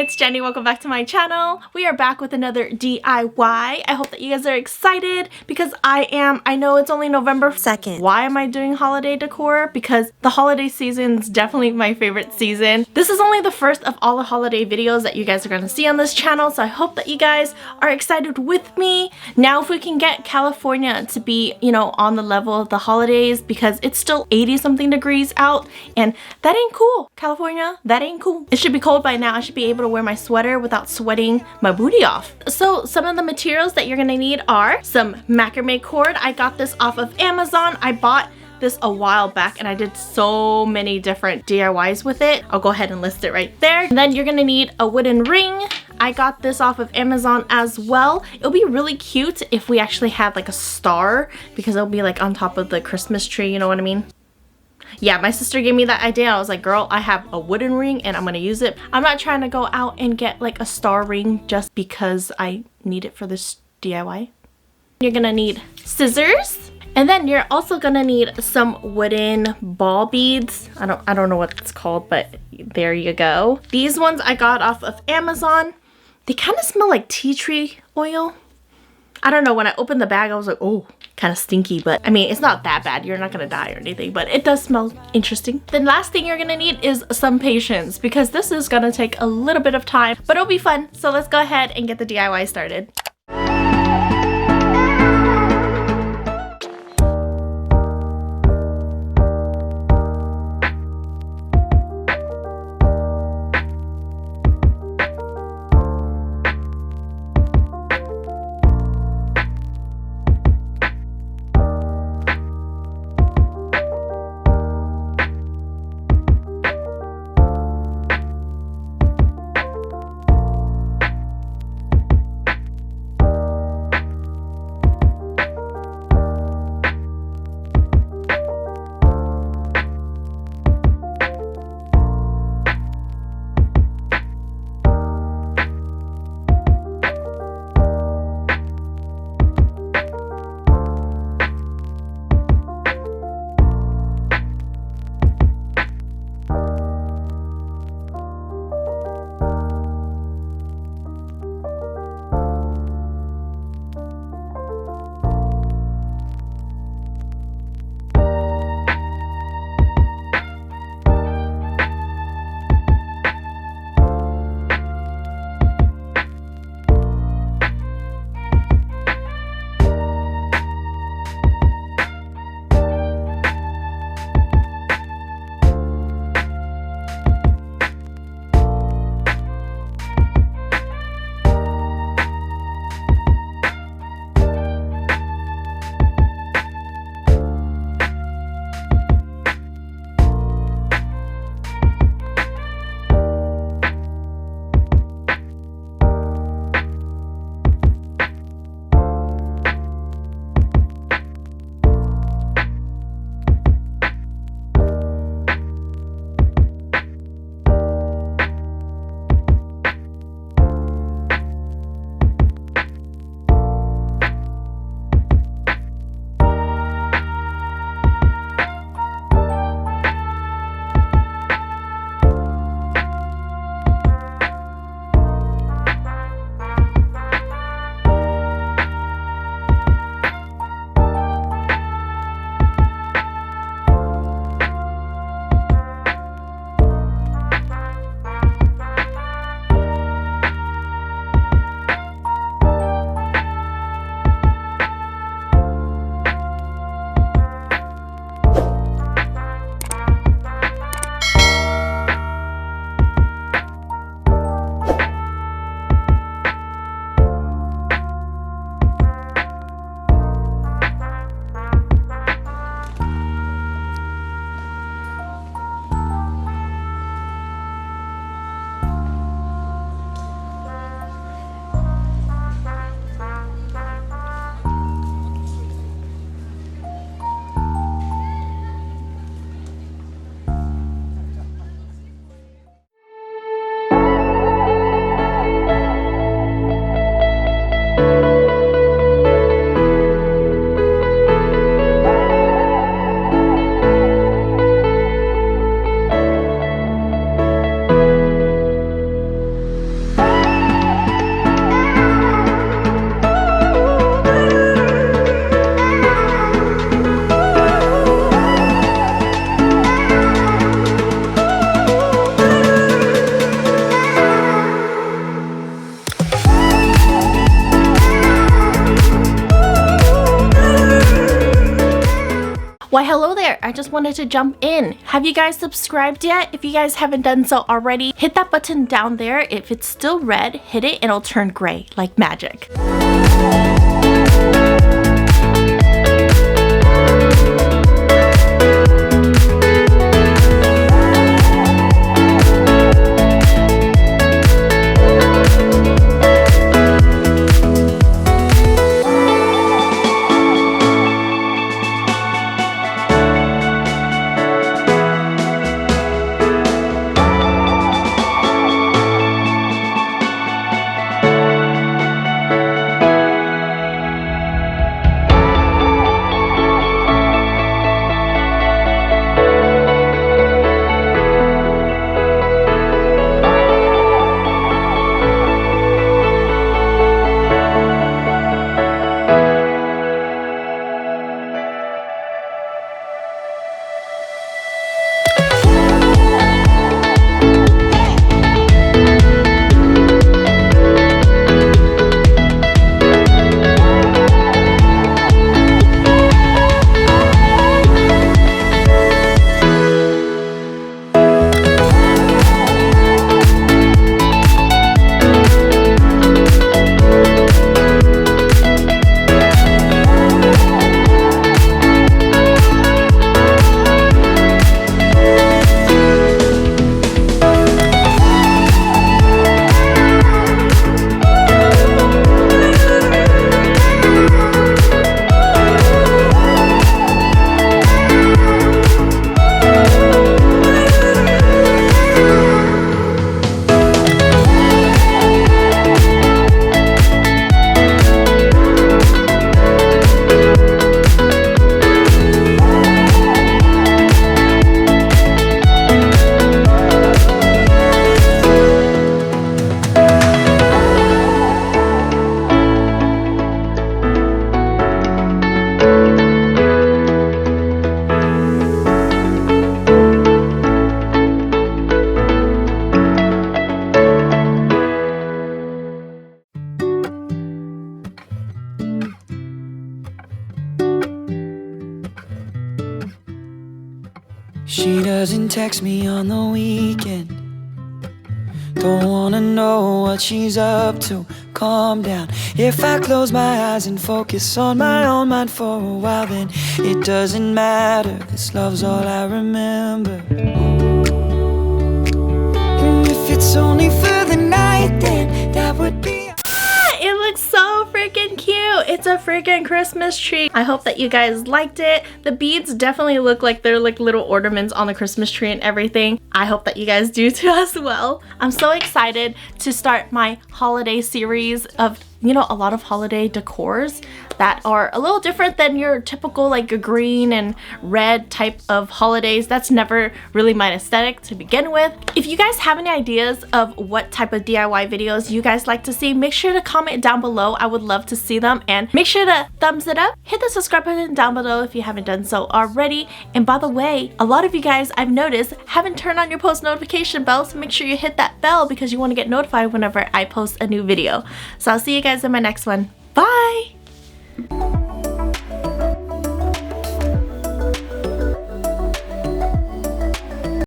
it's Jenny. Welcome back to my channel. We are back with another DIY. I hope that you guys are excited because I am. I know it's only November 2nd. Why am I doing holiday decor? Because the holiday season is definitely my favorite season. This is only the first of all the holiday videos that you guys are going to see on this channel, so I hope that you guys are excited with me. Now if we can get California to be, you know, on the level of the holidays, because it's still 80 something degrees out and that ain't cool. California, that ain't cool. It should be cold by now. I should be able to wear my sweater without sweating my booty off. So some of the materials that you're gonna need are some macrame cord. I got this off of Amazon. I bought this a while back and I did so many different DIYs with it. I'll go ahead and list it right there. And then you're gonna need a wooden ring. I got this off of Amazon as well. It'll be really cute if we actually had like a star, because it'll be like on top of the Christmas tree, you know what I mean? Yeah, my sister gave me that idea. I was like, girl, I have a wooden ring and I'm gonna use it. I'm not trying to go out and get like a star ring just because I need it for this DIY. You're gonna need scissors. And then you're also gonna need some wooden ball beads. I don't know what it's called, but there you go. These ones I got off of Amazon. They kind of smell like tea tree oil. I don't know, when I opened the bag I was like, oh, kind of stinky, but I mean, it's not that bad. You're not gonna die or anything, but it does smell interesting. The last thing you're gonna need is some patience, because this is gonna take a little bit of time, but it'll be fun. So let's go ahead and get the DIY started. Why hello there, I just wanted to jump in. Have you guys subscribed yet? If you guys haven't done so already, hit that button down there. If it's still red, hit it and it'll turn gray like magic. She doesn't text me on the weekend. Don't wanna know what she's up to. Calm down. If I close my eyes and focus on my own mind for a while, then it doesn't matter. This love's all I remember. And if it's only for the night, then that would be. It looks so freaking cute. It's a freaking Christmas tree. I hope that you guys liked it. The beads definitely look like they're like little ornaments on the Christmas tree and everything. I hope that you guys do too as well. I'm so excited to start my holiday series of, you know, a lot of holiday decors that are a little different than your typical like a green and red type of holidays. That's never really my aesthetic to begin with. If you guys have any ideas of what type of DIY videos you guys like to see, make sure to comment down below. I would love to see them, and make sure to thumbs it up. Hit the subscribe button down below if you haven't done so already. And by the way, a lot of you guys, I've noticed, haven't turned on your post notification bell, so make sure you hit that bell because you want to get notified whenever I post a new video. So I'll see you guys in my next one. Bye!